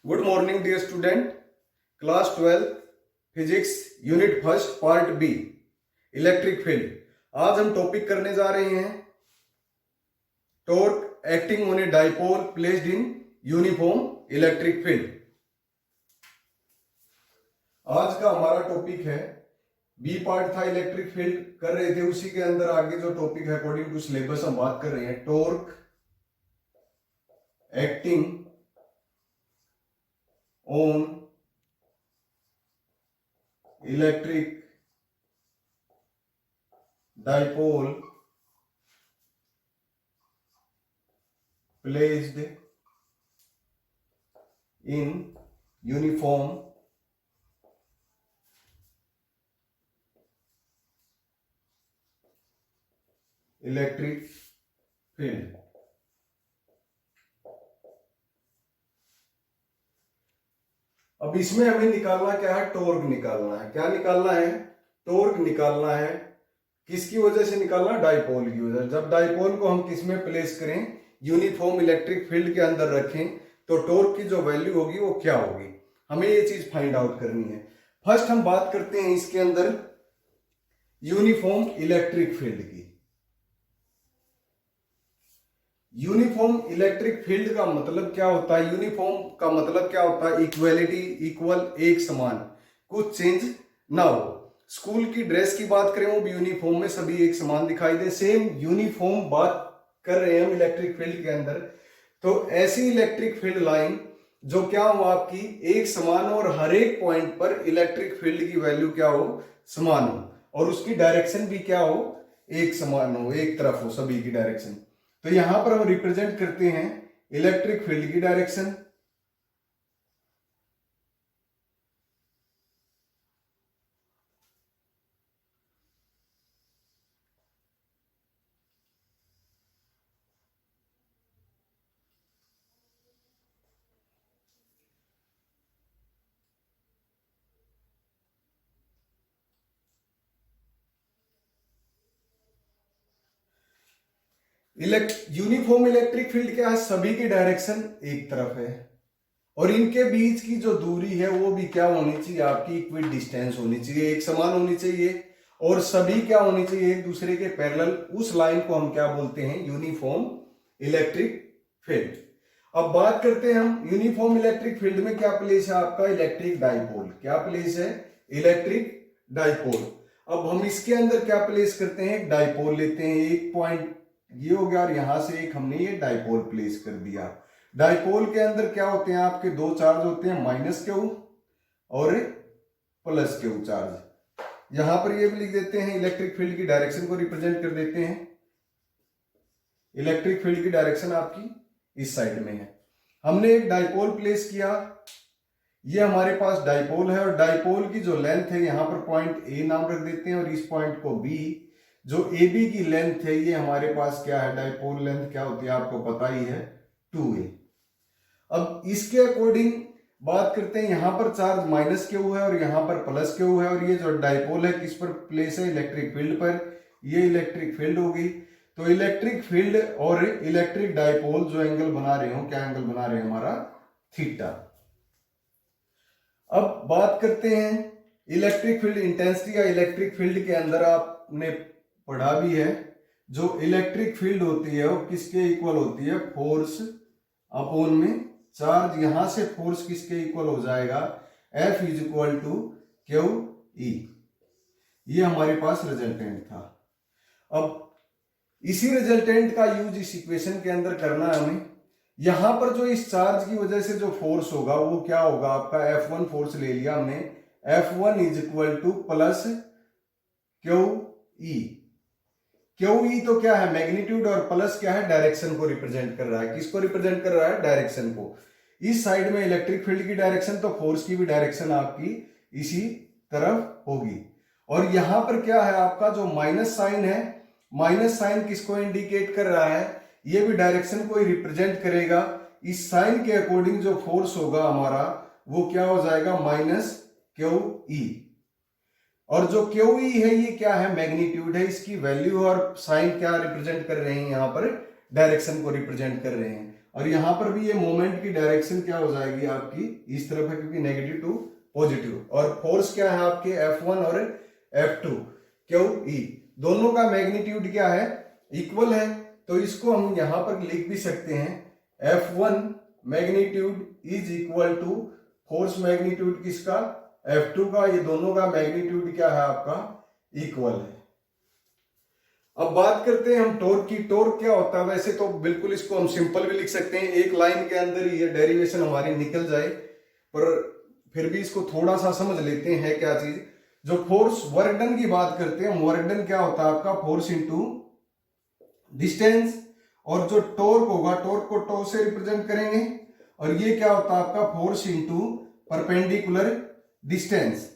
Good morning dear student, class 12 physics unit first part B electric field. आज हम topic करने जा रहे हैं torque acting on a dipole placed in uniform electric field. आज का हमारा टॉपिक है, बी पार्ट था इलेक्ट्रिक फील्ड कर रहे थे, उसी के अंदर आगे जो टॉपिक है अकॉर्डिंग टू सिलेबस हम बात कर रहे हैं torque acting on electric dipole placed in uniform electric field. अब इसमें हमें निकालना क्या है, टॉर्क निकालना है। क्या निकालना है? टॉर्क निकालना है। किसकी वजह से निकालना? डाइपोल की वजह। जब डाइपोल को हम किस में प्लेस करें, यूनिफॉर्म इलेक्ट्रिक फील्ड के अंदर रखें, तो टॉर्क की जो वैल्यू होगी वो क्या होगी, हमें ये चीज फाइंड आउट करनी है। फर्स्ट हम बात करते हैं इसके अंदर यूनिफॉर्म इलेक्ट्रिक फील्ड की। यूनिफॉर्म इलेक्ट्रिक फील्ड का मतलब क्या होता है? यूनिफॉर्म का मतलब क्या होता है? इक्वलिटी, इक्वल, एक समान, कुछ चेंज ना हो। स्कूल की ड्रेस की बात करें, वो भी यूनिफॉर्म में सभी एक समान दिखाई दे, सेम यूनिफॉर्म बात कर रहे हैं हम इलेक्ट्रिक फील्ड के अंदर। तो ऐसी इलेक्ट्रिक फील्ड लाइन जो क्या हो आपकी एक समान हो और हर एक पॉइंट पर इलेक्ट्रिक फील्ड की वैल्यू क्या हो, समान हो, और उसकी डायरेक्शन भी क्या हो, एक समान हो, एक तरफ हो सभी की डायरेक्शन। तो यहां पर हम रिप्रेजेंट करते हैं इलेक्ट्रिक फील्ड की डायरेक्शन। यूनिफॉर्म इलेक्ट्रिक फील्ड क्या है? सभी की डायरेक्शन एक तरफ है और इनके बीच की जो दूरी है वो भी क्या होनी चाहिए, आपकी इक्वल डिस्टेंस होनी चाहिए, एक समान होनी चाहिए, और सभी क्या होनी चाहिए, एक दूसरे के पैरेलल। उस लाइन को हम क्या बोलते हैं? Uniform electric field. अब बात करते हैं हम यूनिफॉर्म इलेक्ट्रिक फील्ड में क्या प्लेस है आपका? Electric dipole. क्या प्लेस है? Electric dipole. अब हम इसके अंदर क्या प्लेस करते हैं? डाइपोल लेते हैं, एक पॉइंट ये हो गया और यहां से एक हमने ये डाइपोल प्लेस कर दिया। डाइपोल के अंदर क्या होते हैं आपके? दो चार्ज होते हैं, माइनस क्यू और प्लस क्यू चार्ज। यहां पर ये भी लिख देते हैं, इलेक्ट्रिक फील्ड की डायरेक्शन को रिप्रेजेंट कर देते हैं। इलेक्ट्रिक फील्ड की डायरेक्शन आपकी इस साइड में है। हमने एक डाइपोल प्लेस किया, ये हमारे पास डाइपोल है और डाइपोल की जो लेंथ है यहां पर पॉइंट ए नाम रख देते हैं और इस पॉइंट को बी। जो ए बी की लेंथ है ये हमारे पास क्या है? डाइपोल लेंथ क्या होती है आपको पता ही है, 2a। अब इसके अकॉर्डिंग बात करते हैं, यहां पर चार्ज माइनस क्यू है और यहां पर प्लस क्यू है, और ये जो डाइपोल है किस पर प्लेस है? इलेक्ट्रिक फील्ड पर। ये इलेक्ट्रिक फील्ड होगी। तो इलेक्ट्रिक फील्ड और इलेक्ट्रिक डाइपोल जो एंगल बना रहे हो, क्या एंगल बना रहे हैं? हमारा थीटा। अब बात करते हैं इलेक्ट्रिक फील्ड इंटेंसिटी या इलेक्ट्रिक फील्ड के अंदर आपने पढ़ा भी है, जो इलेक्ट्रिक फील्ड होती है वो किसके इक्वल होती है? फोर्स अपॉन में चार्ज। यहां से फोर्स किसके इक्वल हो जाएगा? F is equal to Q E. ये हमारे पास रिजल्टेंट था। अब इसी रिजल्टेंट का यूज इस इक्वेशन के अंदर करना है हमें। यहां पर जो इस चार्ज की वजह से जो फोर्स होगा वो क्या होगा आपका? F1 फोर्स ले लिया हमने। F1 is equal two plus Q E. Q E तो क्या है? मैग्नीट्यूड, और प्लस क्या है? डायरेक्शन को रिप्रेजेंट कर रहा है। किसको रिप्रेजेंट कर रहा है? डायरेक्शन को। इस साइड में इलेक्ट्रिक फील्ड की डायरेक्शन, तो फोर्स की भी डायरेक्शन आपकी इसी तरफ होगी। और यहां पर क्या है आपका? जो माइनस साइन है, माइनस साइन किसको इंडिकेट कर रहा है? ये भी डायरेक्शन को ही रिप्रेजेंट करेगा। इस साइन के अकॉर्डिंग जो फोर्स होगा हमारा वो क्या हो जाएगा? Minus Q E. और जो क्यू ई है ये क्या है? मैग्नीट्यूड है, इसकी वैल्यू। और साइन क्या रिप्रेजेंट कर रहे हैं? यहां पर डायरेक्शन को रिप्रेजेंट कर रहे हैं। और यहां पर भी ये मोमेंट की डायरेक्शन क्या हो जाएगी आपकी इस तरफ है, क्योंकि नेगेटिव टू पॉजिटिव। और फोर्स क्या है आपके F1 और F2 क्यू ई, दोनों का मैग्नीट्यूड क्या है, इक्वल है। तो इसको हम यहां पर लिख भी सकते हैं F1 magnitude is equal to force magnitude किसका, F2 का। ये दोनों का मैग्नीट्यूड क्या है आपका, इक्वल है। अब बात करते हैं हम टॉर्क की। टॉर्क क्या होता है, वैसे तो बिल्कुल इसको हम सिंपल भी लिख सकते हैं, एक लाइन के अंदर ये डेरिवेशन हमारी निकल जाए, पर फिर भी इसको थोड़ा सा समझ लेते हैं क्या चीज। जो फोर्स वर्क डन की बात करते हैं, वर्क डन क्या होता है आपका, फोर्स इनटू डिस्टेंस। और जो टॉर्क होगा, टॉर्क को टॉ से रिप्रेजेंट करेंगे, और ये क्या होता है आपका, force into perpendicular distance.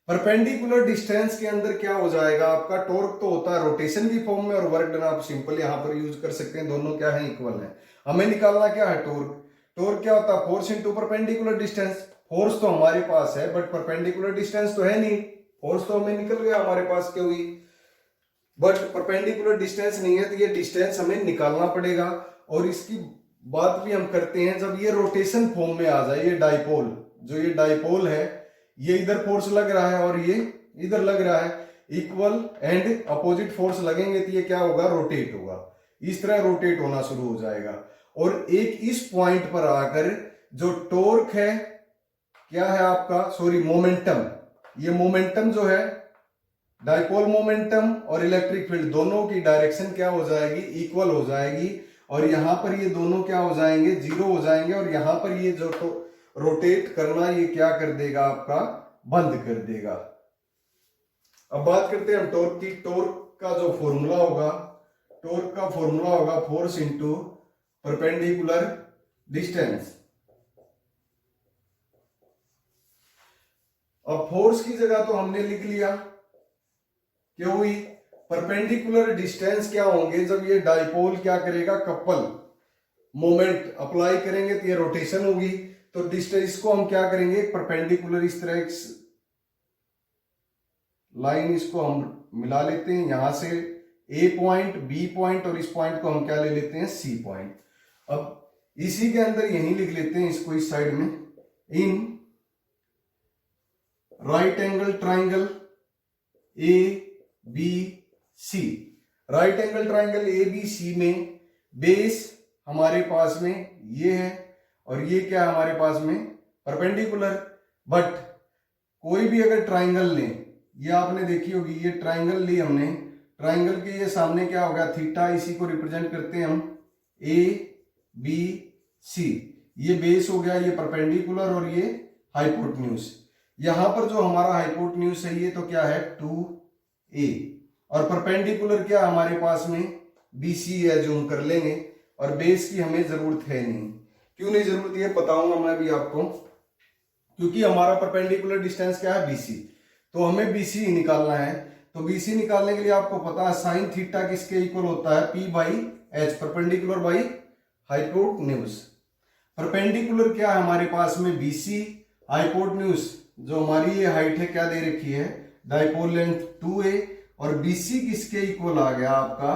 Perpendicular distance के अंदर क्या हो जाएगा आपका, टॉर्क तो होता है रोटेशन की फॉर्म में, और वर्क डन आप सिंपल यहां पर यूज कर सकते हैं, दोनों क्या है, इक्वल है। हमें निकालना क्या है, टॉर्क। टॉर्क क्या होता है, force into perpendicular distance. Force तो हमारे पास है बट परपेंडिकुलर डिस्टेंस तो है नहीं, फोर्स तो हमें निकल गया हमारे पास क्यों ही, बट परपेंडिकुलर डिस्टेंस नहीं है, तो ये डिस्टेंस हमें निकालना पड़ेगा। और इसकी बात भी हम करते हैं जब ये रोटेशन फॉर्म में आ जाए। ये डाइपोल, जो ये डाइपोल है, ये इधर फोर्स लग रहा है और ये इधर लग रहा है, इक्वल एंड अपोजिट फोर्स लगेंगे तो ये क्या होगा, रोटेट होगा। इस तरह रोटेट होना शुरू हो जाएगा। और एक इस पॉइंट पर आकर जो टॉर्क है, क्या है आपका, सॉरी मोमेंटम, ये मोमेंटम जो है, डाइपोल मोमेंटम और इलेक्ट्रिक फील्ड दोनों की डायरेक्शन क्या हो जाएगी, इक्वल हो जाएगी। और यहां पर ये दोनों क्या हो जाएंगे, जीरो हो जाएंगे। और यहां पर ये जो रोटेट करना, ये क्या कर देगा आपका, बंद कर देगा। अब बात करते हैं हम टॉर्क की। टॉर्क का जो फॉर्मूला होगा, टॉर्क का फॉर्मूला होगा फोर्स इनटू परपेंडिकुलर डिस्टेंस। अब फोर्स की जगह तो हमने लिख लिया, क्यों हुई, परपेंडिकुलर डिस्टेंस क्या होंगे, जब ये डाइपोल क्या करेगा, कपल मोमेंट अप्लाई करेंगे तो ये रोटेशन होगी। तो डिस्टेंस, इसको हम क्या करेंगे, परपेंडिकुलर इस तरह एक लाइन इसको हम मिला लेते हैं, यहां से ए पॉइंट, बी पॉइंट, और इस पॉइंट को हम क्या ले लेते हैं, सी पॉइंट। अब इसी के अंदर यही लिख लेते हैं इसको इस साइड में, in right angle triangle A B C. Right angle triangle A B C में बेस हमारे पास में ये है, और ये क्या है हमारे पास में, परपेंडिकुलर। बट कोई भी अगर ट्राइंगल लें, ये आपने देखी होगी, ये ट्राइंगल ली हमने, ट्राइंगल के ये सामने क्या होगा, थीटा, इसी को रिप्रेजेंट करते हैं हम ए बी सी। ये बेस हो गया, ये परपेंडिकुलर, और ये हाइपोटेन्यूज। यहां पर जो हमारा हाइपोटेन्यूज है, ये तो क्या है, 2a, और परपेंडिकुलर क्या हमारे पास में, BC है, जो हम कर लेंगे। और बेस की हमें जरूरत है नहीं। क्यों नहीं जरूरत, ये बताऊंगा मैं भी आपको, क्योंकि हमारा परपेंडिकुलर डिस्टेंस क्या है, BC, तो हमें BC ही निकालना है। तो BC निकालने के लिए आपको पता है साइन थीटा किसके इक्वल होता है, P/H, perpendicular by hypotenuse. Perpendicular क्या है हमारे पास में, BC, हाइपोटेन्यूज जो हमारी ये हाइट है क्या दे रखी है, डाइपोल लेंथ 2a, और BC किसके इक्वल आ गया आपका,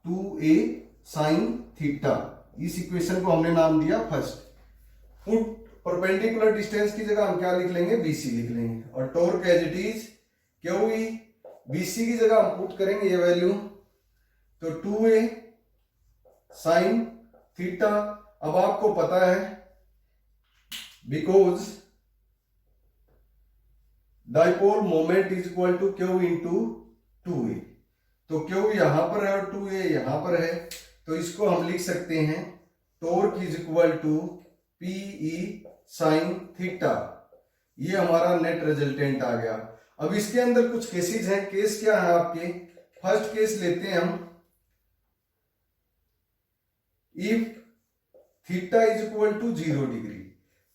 2a साइन थीटा। इस इक्वेशन को हमने नाम दिया फर्स्ट। पुट परपेंडिकुलर डिस्टेंस की जगह हम क्या लिख लेंगे, BC लिख लेंगे। और टॉर्क एज इट इज क्या हुई, BC की जगह हम पुट करेंगे ये वैल्यू, तो 2a साइन थीटा। अब आपको पता है, because dipole moment is equal to Q into 2a, तो क्यू यहां पर है और 2a यहां पर है, तो इसको हम लिख सकते हैं torque is equal to Pe sine theta. ये हमारा नेट रिजल्टेंट आ गया। अब इसके अंदर कुछ केसेस हैं। केस क्या है आपके, फर्स्ट केस लेते हैं हम, if theta is equal to 0 degree.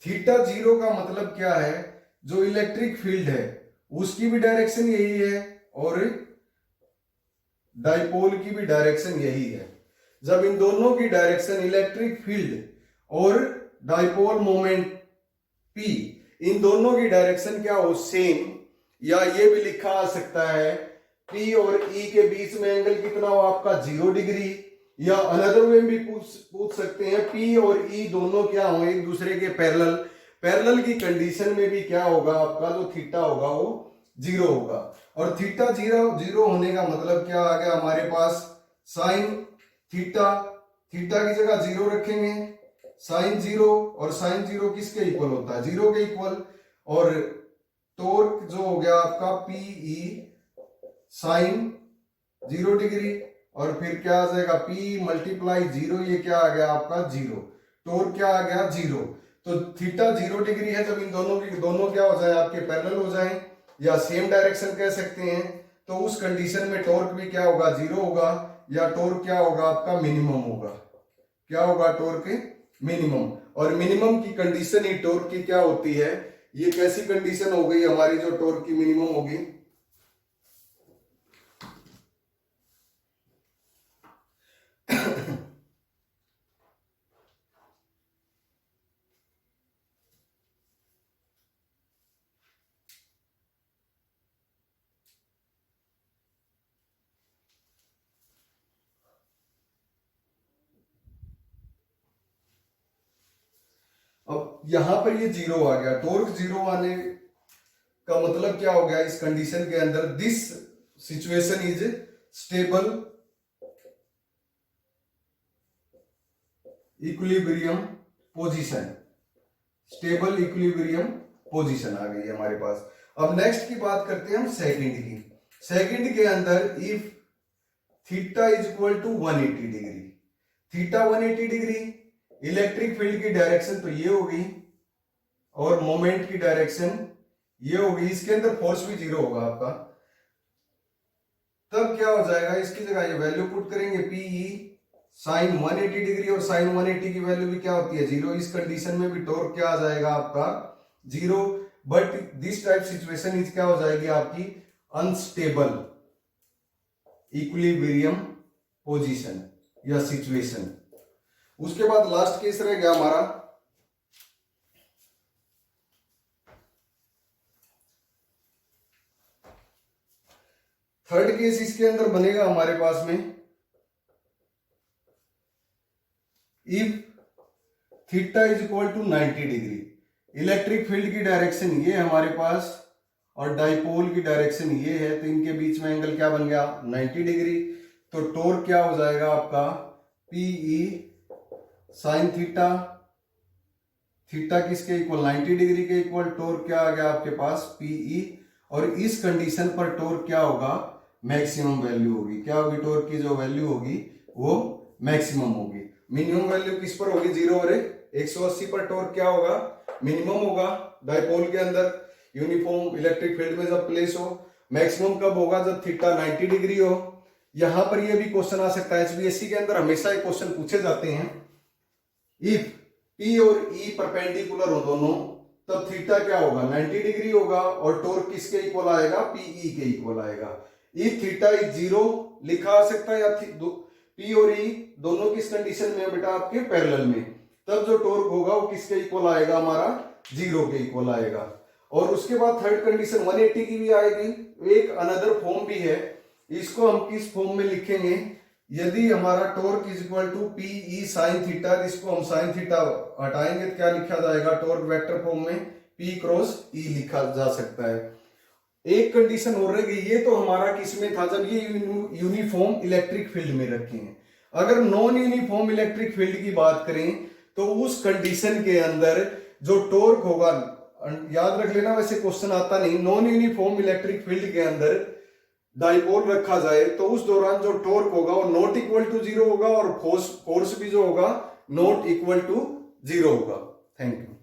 Theta 0 का मतलब क्या है, जो इलेक्ट्रिक फील्ड है उसकी भी डायरेक्शन यही है और डाइपोल की भी डायरेक्शन यही है। जब इन दोनों की डायरेक्शन, इलेक्ट्रिक फील्ड और डाइपोल मोमेंट P, इन दोनों की डायरेक्शन क्या हो, सेम, या ये भी लिखा आ सकता है P और E के बीच में एंगल कितना हो आपका, 0 डिग्री। या अनदर वे भी पूछ सकते हैं, P और E दोनों क्या हों एक दूसरे के पैरेलल, पैरेलल की कंडीशन में भी क्या होगा आपका जो थीटा होगा वो 0 होगा। और थीटा 0 होने का मतलब क्या आ गया हमारे पास, साइन थीटा, थीटा की जगह 0 रखेंगे, साइन 0, और साइन 0 किसके इक्वल होता है, 0 के इक्वल। और टॉर्क जो हो गया आपका PE साइन 0 डिग्री, और फिर क्या आ जाएगा P मल्टीप्लाई 0, ये क्या आ गया आपका 0, टॉर्क क्या आ गया 0। तो थीटा 0 डिग्री है, जब इन दोनों क्या हो जाए आपके पैरेलल हो जाए या सेम डायरेक्शन कह सकते हैं, तो उस कंडीशन में टॉर्क भी क्या होगा 0 होगा, या टॉर्क क्या होगा आपका मिनिमम होगा, क्या होगा टॉर्क मिनिमम। और मिनिमम की कंडीशन ही टॉर्क की क्या होती है, ये कैसी कंडीशन हो गई हमारी जो टॉर्क की मिनिमम होगी, अब यहां पर ये 0 आ गया, टॉर्क 0 आने का मतलब क्या हो गया इस कंडीशन के अंदर, this situation is stable equilibrium position, stable equilibrium position आ गई हमारे पास। अब नेक्स्ट की बात करते हैं हम सेकंड की। सेकंड के अंदर if theta is equal to 180 degree, theta 180 degree, electric field की डायरेक्शन तो ये होगी और मोमेंट की डायरेक्शन ये होगी, इसके अंदर फोर्स भी 0 होगा आपका, तब क्या हो जाएगा, इसकी जगह ये वैल्यू पुट करेंगे PE साइन 180 डिग्री, और साइन 180 की वैल्यू भी क्या होती है 0, इस कंडीशन में भी टॉर्क क्या आ जाएगा आपका 0। But this type situation is क्या हो जाएगी आपकी अनस्टेबल इक्विलिब्रियम पोजीशन या सिचुएशन। उसके बाद लास्ट केस रह गया हमारा थर्ड केस, इसके अंदर बनेगा हमारे पास में if theta is equal to 90 degree, electric field की डायरेक्शन ये है हमारे पास और डाइपोल की डायरेक्शन ये है, तो इनके बीच में एंगल क्या बन गया 90 डिग्री। तो टॉर्क क्या हो जाएगा आपका PE साइन थीटा, थीटा किसके इक्वल 90 डिग्री के इक्वल, टॉर्क क्या आ गया आपके पास PE, और इस कंडीशन पर टॉर्क क्या होगा मैक्सिमम वैल्यू होगी, क्या होगी टॉर्क की जो वैल्यू होगी वो मैक्सिमम होगी। मिनिमम वैल्यू किस पर होगी 0 और 180 पर टॉर्क क्या होगा मिनिमम होगा डाइपोल के अंदर यूनिफॉर्म इलेक्ट्रिक फील्ड में जब प्लेस हो। मैक्सिमम कब होगा जब थीटा 90 डिग्री हो। यहां पर ये भी क्वेश्चन आ सकता है, एचबीएससी के अंदर हमेशा ये क्वेश्चन पूछे जाते हैं, इफ P और E परपेंडिकुलर हो दोनों तब थीटा क्या होगा 90 डिग्री होगा और टॉर्क किसके इक्वल आएगा PE के इक्वल आएगा। इफ थीटा इज 0 लिखा आ सकता है, या P और E दोनों किस कंडीशन में बेटा आपके पैरेलल में, तब जो टॉर्क होगा वो किसके इक्वल आएगा हमारा 0 के इक्वल आएगा। और उसके बाद थर्ड कंडीशन 180 की भी आएगी, एक अनदर फॉर्म भी है, इसको हम किस फॉर्म में लिखेंगे, यदि हमारा torque is equal to PE sine theta, इसको हम साइन थीटा हटाएंगे तो क्या लिखा जाएगा टॉर्क वेक्टर फॉर्म में P क्रॉस E लिखा जा सकता है। एक कंडीशन और रह गई, ये तो हमारा किसमें था जब ये यूनिफॉर्म इलेक्ट्रिक फील्ड में रखे हैं। अगर नॉन यूनिफॉर्म इलेक्ट्रिक फील्ड की बात करें तो उस कंडीशन के अंदर जो टॉर्क होगा, याद रख लेना वैसे क्वेश्चन आता नहीं, नॉन यूनिफॉर्म इलेक्ट्रिक फील्ड के अंदर डाइपोल रखा जाए तो उस दौरान जो टॉर्क होगा वो नॉट इक्वल टू 0 होगा और फोर्स भी जो होगा नॉट इक्वल टू 0 होगा। Thank you.